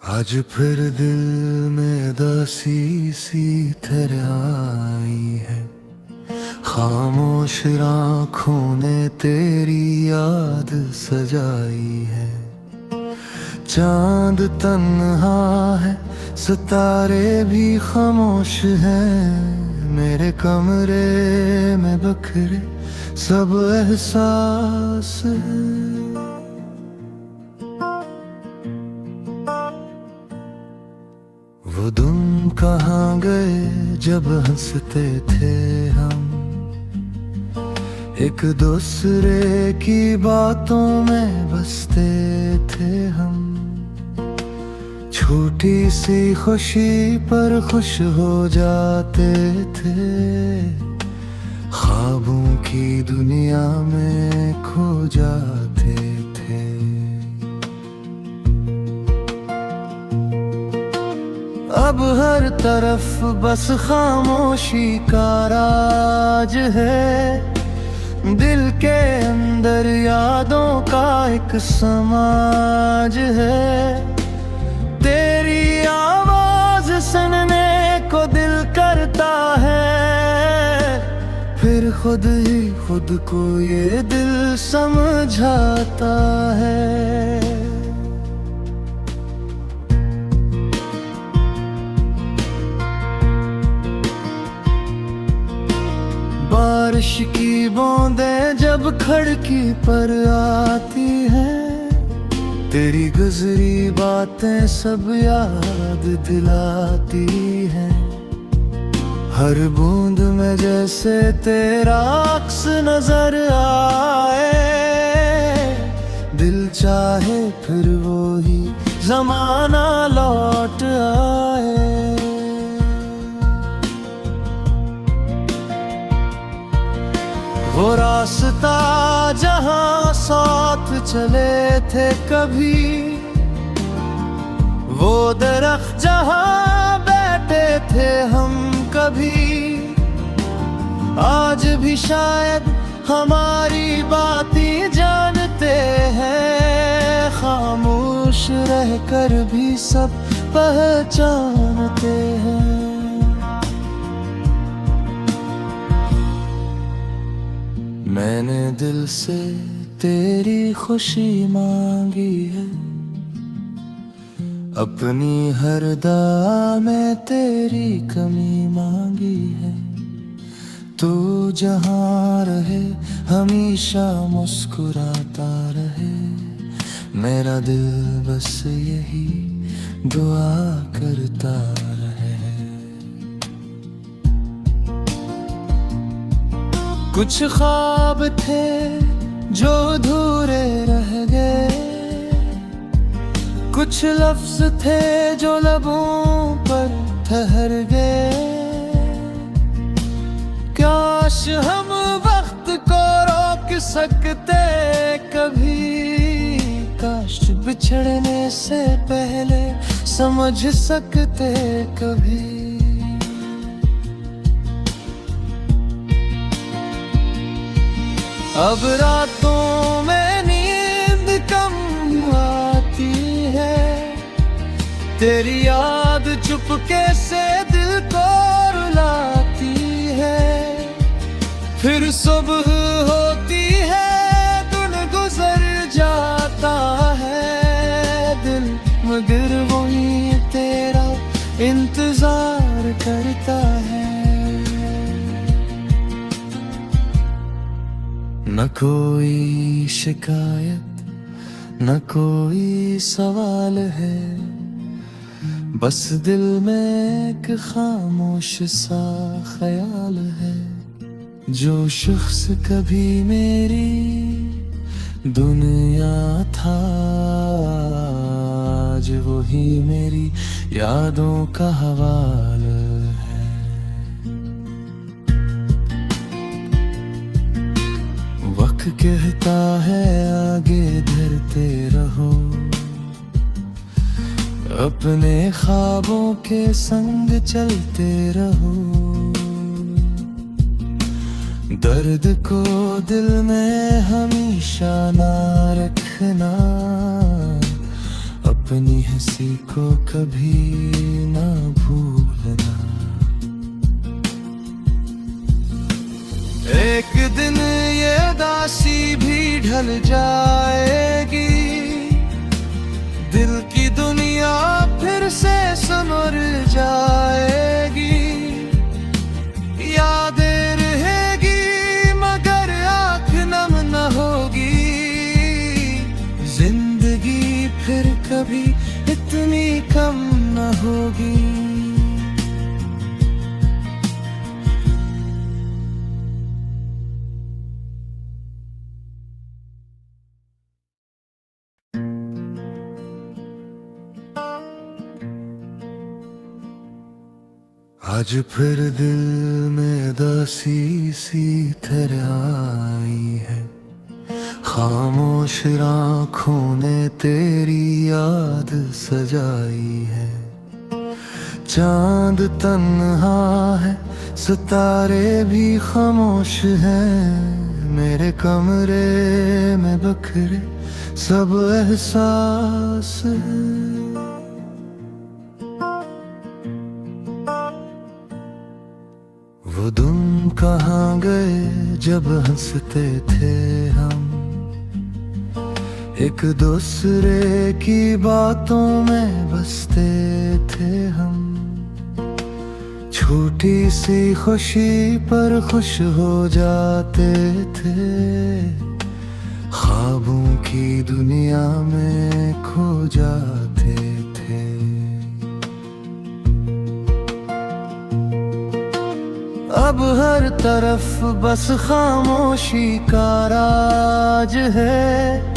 आज फिर दिल में उदासी सी तरह आई है। खामोश आँखों ने तेरी याद सजाई है। चांद तन्हा है, सितारे भी खामोश हैं। मेरे कमरे में बखरे सब एहसास है। वो दिन कहाँ गए जब हंसते थे हम, एक दूसरे की बातों में बसते थे हम। छोटी सी खुशी पर खुश हो जाते थे, ख्वाबों की दुनिया में खो जाते थे। अब हर तरफ बस खामोशी का राज है। दिल के अंदर यादों का एक समाज है। तेरी आवाज सुनने को दिल करता है, फिर खुद ही खुद को ये दिल समझाता है। बारिश की बूंदें जब खिड़की पर आती हैं, तेरी गुजरी बातें सब याद दिलाती हैं। हर बूंद में जैसे तेरा अक्स नजर आए, दिल चाहे फिर वो ही जमाना लौट आए। वो रास्ता जहाँ साथ चले थे कभी, वो दरख्त जहाँ बैठे थे हम कभी, आज भी शायद हमारी बातें जानते हैं। खामोश रहकर भी सब पहचानते हैं। मैंने दिल से तेरी खुशी मांगी है, अपनी हर दुआ में तेरी कमी मांगी है। तू जहाँ रहे हमेशा मुस्कुराता रहे, मेरा दिल बस यही दुआ करता रहे। कुछ ख्वाब थे जो अधूरे रह गए, कुछ लफ्ज थे जो लबों पर ठहर गए। काश हम वक्त को रोक सकते कभी, काश बिछड़ने से पहले समझ सकते कभी। अब रातों में नींद कम आती है, तेरी याद चुपके से दिल को रुलाती है। फिर सुबह होती है, दिन गुजर जाता है दिल, मगर वही तेरा इंतजार करता है। न कोई शिकायत न कोई सवाल है, बस दिल में एक खामोश सा ख्याल है। जो शख्स कभी मेरी दुनिया था, आज वही मेरी यादों का हवाल है। वक्त कहता है आगे बढ़ते रहो, अपने ख्वाबों के संग चलते रहो। दर्द को दिल में हमेशा ना रखना, अपनी हंसी को कभी ना भूलना। एक दिन ये दासी भी ढल जाएगी, दिल की दुनिया फिर से संवर जाएगी। यादें रहेगी मगर आँख नम न होगी, जिंदगी फिर कभी इतनी कम न होगी। आज फिर दिल में दासी सी तरह आई है, खामोश आँखों ने तेरी याद सजाई है। चांद तन्हा है, सितारे भी खामोश हैं, मेरे कमरे में बखरे सब एहसास है। वो दिन कहाँ गए जब हंसते थे हम, एक दूसरे की बातों में बसते थे हम। छोटी सी खुशी पर खुश हो जाते थे, ख्वाबों की दुनिया में खो जाते थे। अब हर तरफ बस खामोशी का राज है,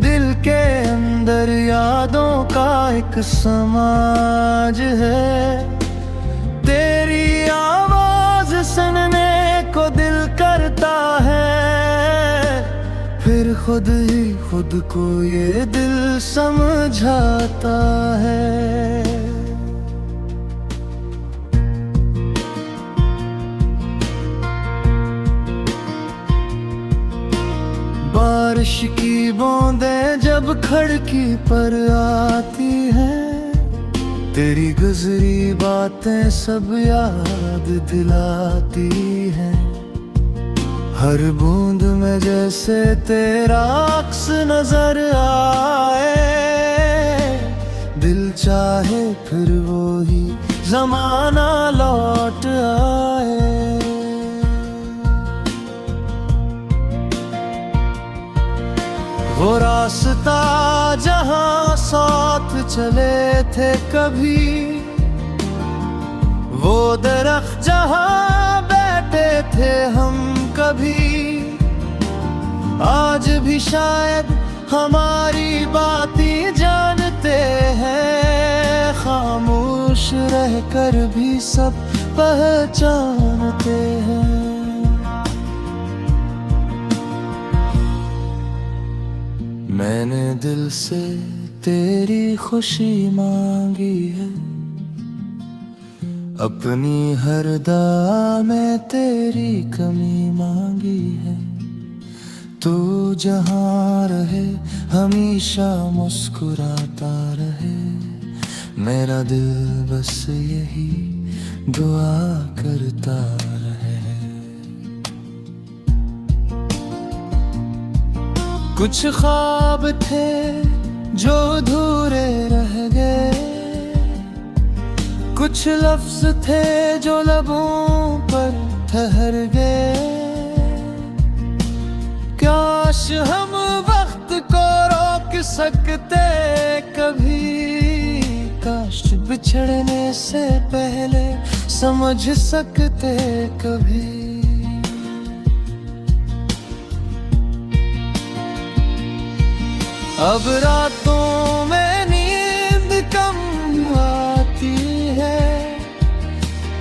दिल के अंदर यादों का एक समाज है। तेरी आवाज सुनने को दिल करता है, फिर खुद ही खुद को ये दिल समझाता है। बारिश की बूंदें जब खिड़की पर आती हैं, तेरी गुजरी बातें सब याद दिलाती हैं। हर बूंद में जैसे तेरा अक्स नजर आए, दिल चाहे फिर वो ही जमाना लौट आए। वो रास्ता जहाँ साथ चले थे कभी, वो दरख्त जहाँ बैठे थे हम कभी, आज भी शायद हमारी बातें जानते हैं। खामोश रहकर भी सब पहचानते हैं। मैंने दिल से तेरी खुशी मांगी है, अपनी हर दुआ में तेरी कमी मांगी है। तू जहाँ रहे हमेशा मुस्कुराता रहे, मेरा दिल बस यही दुआ करता रहे। कुछ ख्वाब थे जो अधूरे रह गए, कुछ लफ्ज थे जो लबों पर ठहर गए। काश हम वक्त को रोक सकते कभी, काश बिछड़ने से पहले समझ सकते कभी। अब रातों में नींद कम आती है,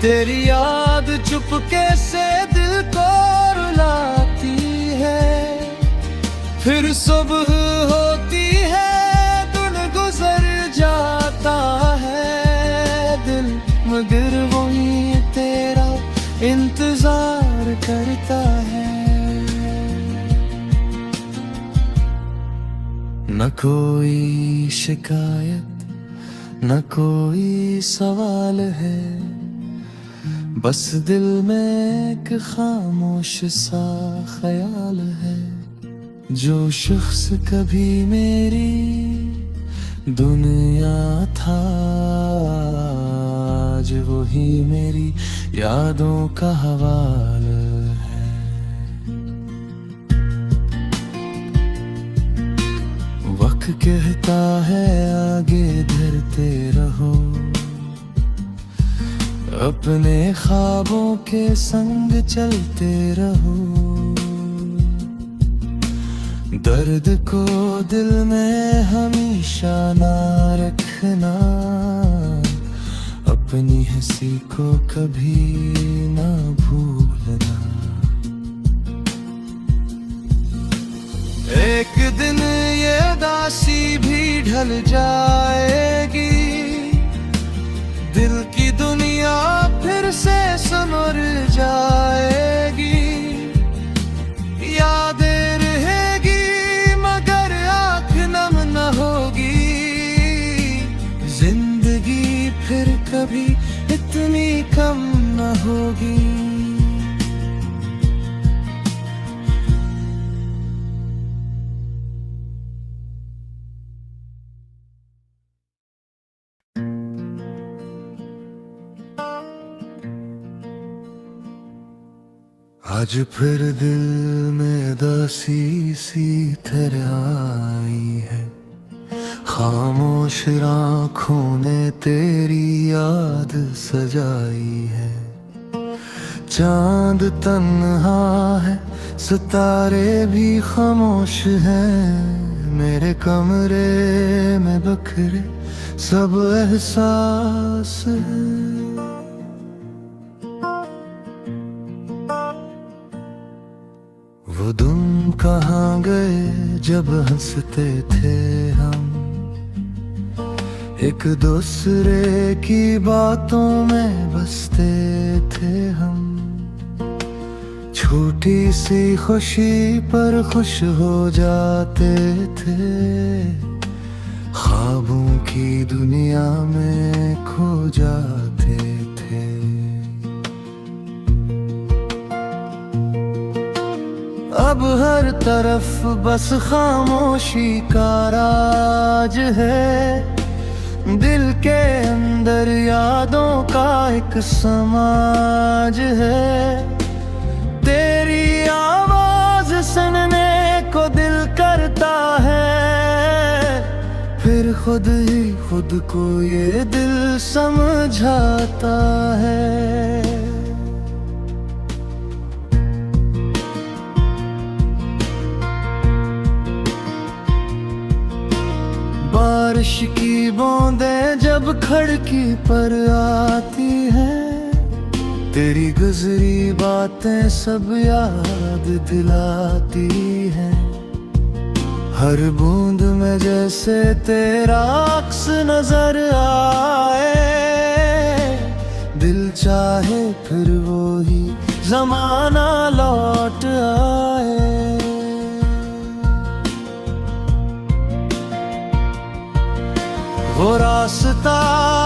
तेरी याद चुपके से दिल को रुलाती है। फिर सुबह होती है, दिन गुजर जाता है दिल, मगर वही तेरा इंतजार करता है। न कोई शिकायत न कोई सवाल है, बस दिल में एक खामोश सा ख्याल है। जो शख्स कभी मेरी दुनिया था, आज वही मेरी यादों का हवाल है। वक्त कहता है आगे धरते रहो, अपने ख्वाबों के संग चलते रहो। दर्द को दिल में हमेशा ना रखना, अपनी हंसी को कभी ना भूलना। एक दिन ये दासी भी ढल जाएगी, दिल की दुनिया फिर से संवर जाएगी। यादें रहेगी मगर आँख नम न होगी, जिंदगी फिर कभी इतनी कम न होगी। आज फिर दिल में दासी सी तरह आई है, खामोश आँखों ने तेरी याद सजाई है। चांद तन्हा है, सितारे भी खामोश हैं, मेरे कमरे में बखरे सब एहसास है। वो दिन कहाँ गए जब हंसते थे हम, एक दूसरे की बातों में बसते थे हम। छोटी सी खुशी पर खुश हो जाते थे, ख्वाबों की दुनिया में खो जाते थे। अब हर तरफ बस खामोशी का राज है, दिल के अंदर यादों का एक समाज है। तेरी आवाज सुनने को दिल करता है, फिर खुद ही खुद को ये दिल समझाता है। बारिश की बूंदें जब खिड़की पर आती हैं, तेरी गुजरी बातें सब याद दिलाती हैं। हर बूंद में जैसे तेरा अक्स नजर आए, दिल चाहे फिर वो ही जमाना लौट आए। वो रास्ता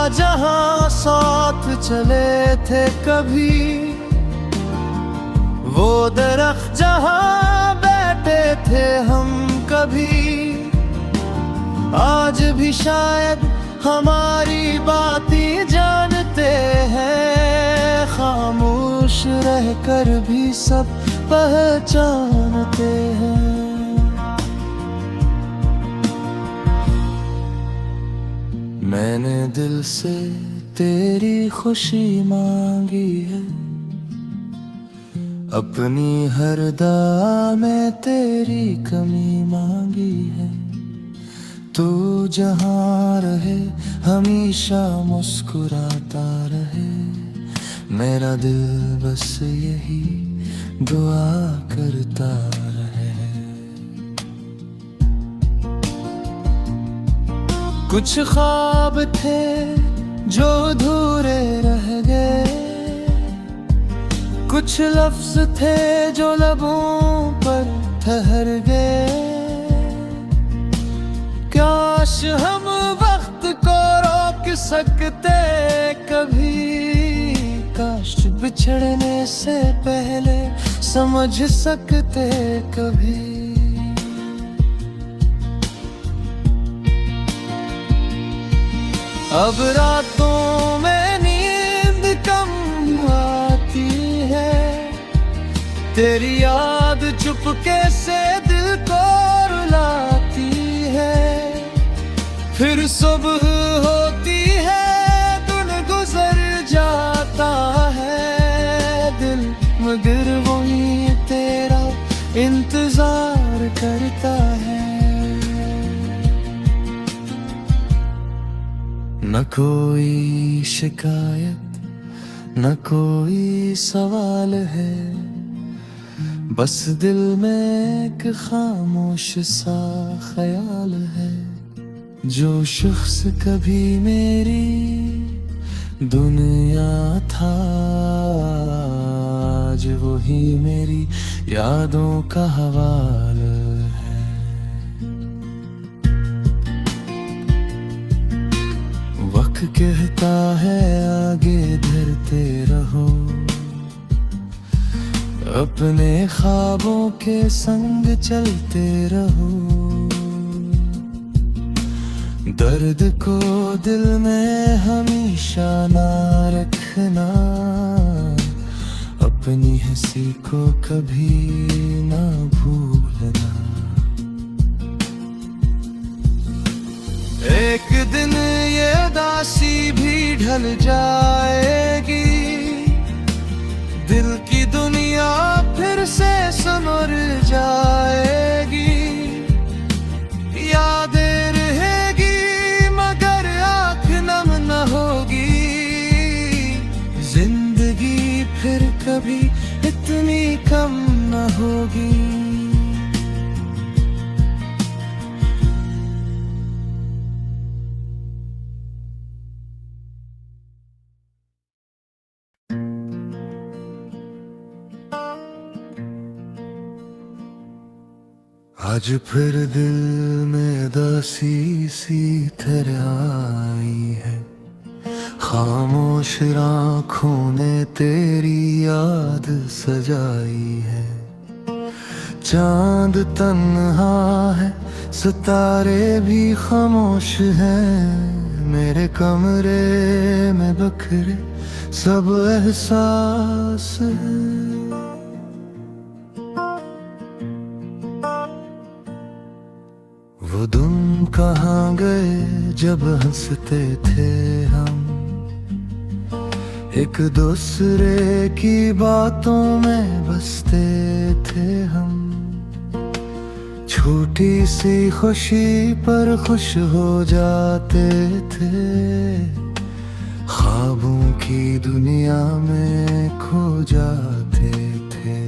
जहाँ साथ चले थे कभी, वो दरख्त जहाँ बैठे थे हम कभी, आज भी शायद हमारी बातें जानते हैं। खामोश रहकर भी सब पहचानते हैं। मैंने दिल से तेरी खुशी मांगी है, अपनी हर दुआ में तेरी कमी मांगी है। तू जहाँ रहे हमेशा मुस्कुराता रहे, मेरा दिल बस यही दुआ करता रहे। कुछ ख्वाब थे जो अधूरे रह गए, कुछ लफ्ज थे जो लबों पर ठहर गए। काश हम वक्त को रोक सकते कभी, काश बिछड़ने से पहले समझ सकते कभी। अब रातों में नींद कम आती है, तेरी याद चुपके से दिल को रुलाती है। फिर सुबह होती है, दिन गुजर जाता है दिल, मगर वही तेरा इंतजार करता है। न कोई शिकायत, न कोई सवाल है, बस दिल में एक खामोश सा ख्याल है। जो शख्स कभी मेरी दुनिया था, आज वही मेरी यादों का हवाल है। वक्त कहता है आगे बढ़ते रहो, अपने ख्वाबों के संग चलते रहो। दर्द को दिल में हमेशा ना रखना, अपनी हंसी को कभी ना भूलना। एक दिन ये उदासी भी ढल जाएगी, दिल की दुनिया फिर से संवर जाएगी। यादें रहेगी मगर आँख नम न होगी, जिंदगी फिर कभी इतनी कम न होगी। आज फिर दिल में उदासी सी तरह आई है, खामोश आँखों ने तेरी याद सजाई है। चांद तन्हा है, सितारे भी खामोश हैं, मेरे कमरे में बखरे सब एहसास है। वो दिन कहाँ गए जब हंसते थे हम, एक दूसरे की बातों में बसते थे हम। छोटी सी खुशी पर खुश हो जाते थे, ख्वाबों की दुनिया में खो जाते थे।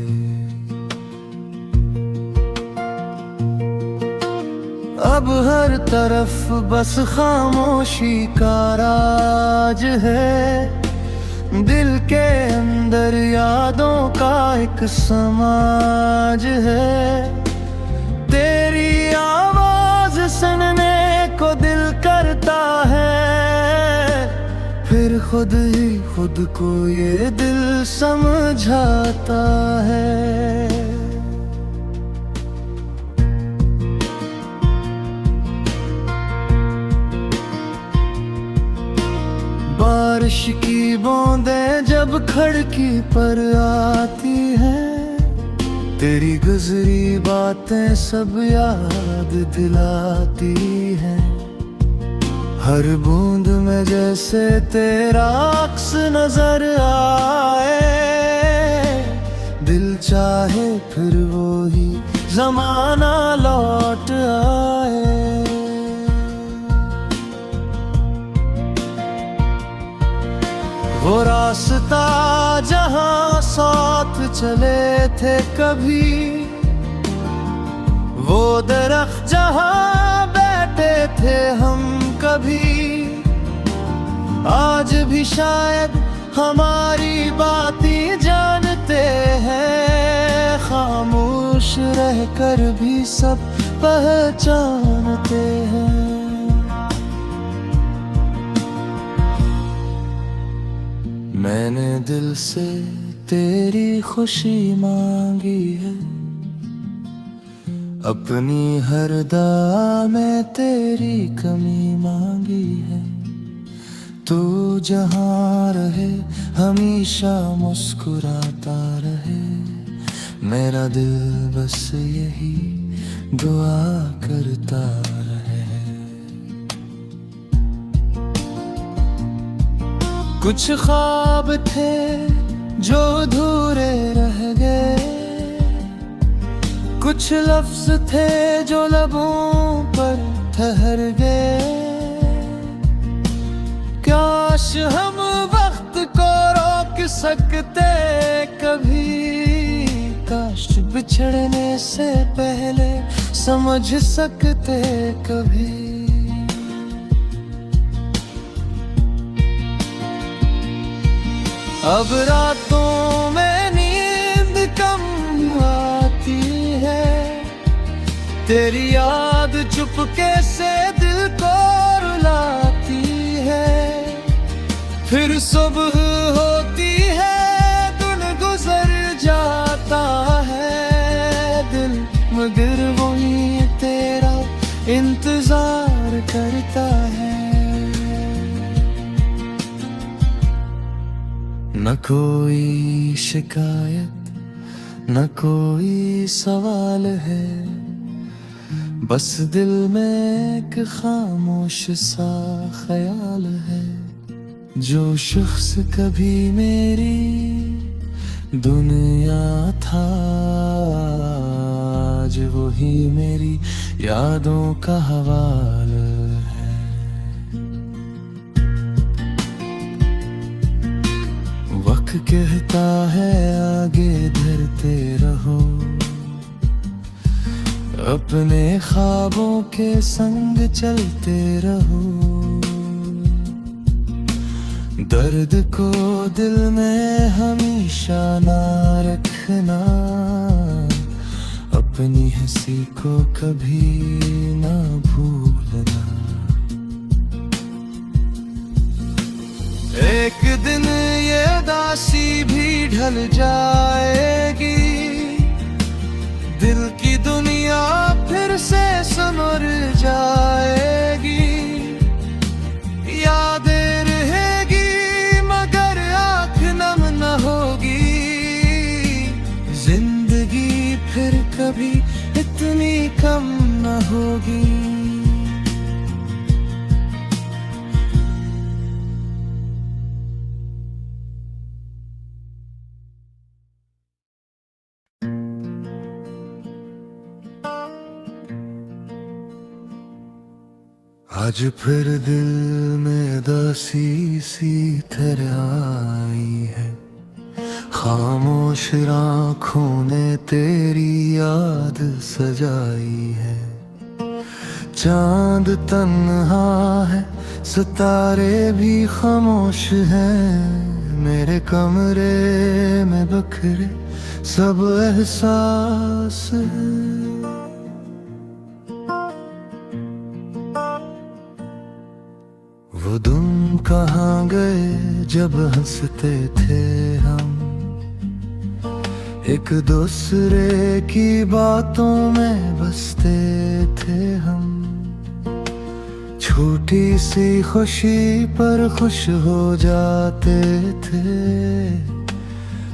अब हर तरफ बस खामोशी का राज है, दिल के अंदर यादों का एक समाज है। तेरी आवाज सुनने को दिल करता है, फिर खुद ही खुद को ये दिल समझाता है। बारिश की बूंदें जब खिड़की पर आती हैं, तेरी गुजरी बातें सब याद दिलाती हैं। हर बूंद में जैसे तेरा अक्स नजर आए, दिल चाहे फिर वो ही जमाना लौट आए। वो रास्ता जहाँ साथ चले थे कभी, वो दरख्त जहाँ बैठे थे हम कभी, आज भी शायद हमारी बातें जानते हैं। खामोश रहकर भी सब पहचानते हैं। मैंने दिल से तेरी खुशी मांगी है, अपनी हर दुआ में तेरी कमी मांगी है। तू जहाँ रहे हमेशा मुस्कुराता रहे, मेरा दिल बस यही दुआ करता रहे। कुछ ख्वाब थे जो अधूरे रह गए, कुछ लफ्ज थे जो लबों पर ठहर गए। काश हम वक्त को रोक सकते कभी, काश बिछड़ने से पहले समझ सकते कभी। अब रातों में नींद कम आती है, तेरी याद चुपके से दिल को रुलाती है। फिर सुबह होती है, दिन गुजर जाता है दिल, मगर वही तेरा इंतजार करता है। न कोई शिकायत न कोई सवाल है, बस दिल में एक खामोश सा ख्याल है। जो शख्स कभी मेरी दुनिया था, आज वही मेरी यादों का हवाल है। वक्त कहता है आगे धरते रहो, अपने ख्वाबों के संग चलते रहो। दर्द को दिल में हमेशा ना रखना, अपनी हंसी को कभी ना भूलना। एक दिन ये दासी भी ढल जाएगी, दिल की दुनिया फिर से संवर जाएगी। यादें रहेगी मगर आँख नम न होगी, जिंदगी फिर कभी इतनी कम न होगी। आज फिर दिल में दासी सी तरह आई है, खामोश आँखों ने तेरी याद सजाई है। चांद तन्हा है, सितारे भी खामोश हैं, मेरे कमरे में बखरे सब एहसास है। वो दिन कहाँ गए जब हंसते थे हम, एक दूसरे की बातों में बसते थे हम। छोटी सी खुशी पर खुश हो जाते थे,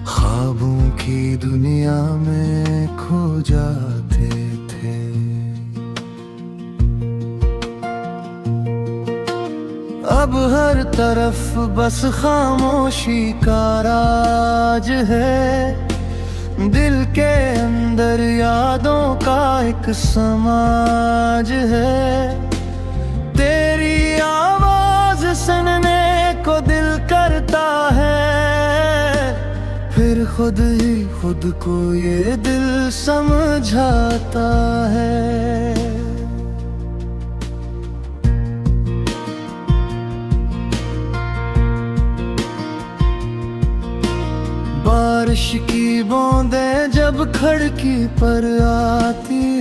ख्वाबों की दुनिया में खो जाते थे। अब हर तरफ बस खामोशी का राज है, दिल के अंदर यादों का एक समाज है। तेरी आवाज सुनने को दिल करता है, फिर खुद ही खुद को ये दिल समझाता है। बारिश की बूंदें जब खिड़की पर आती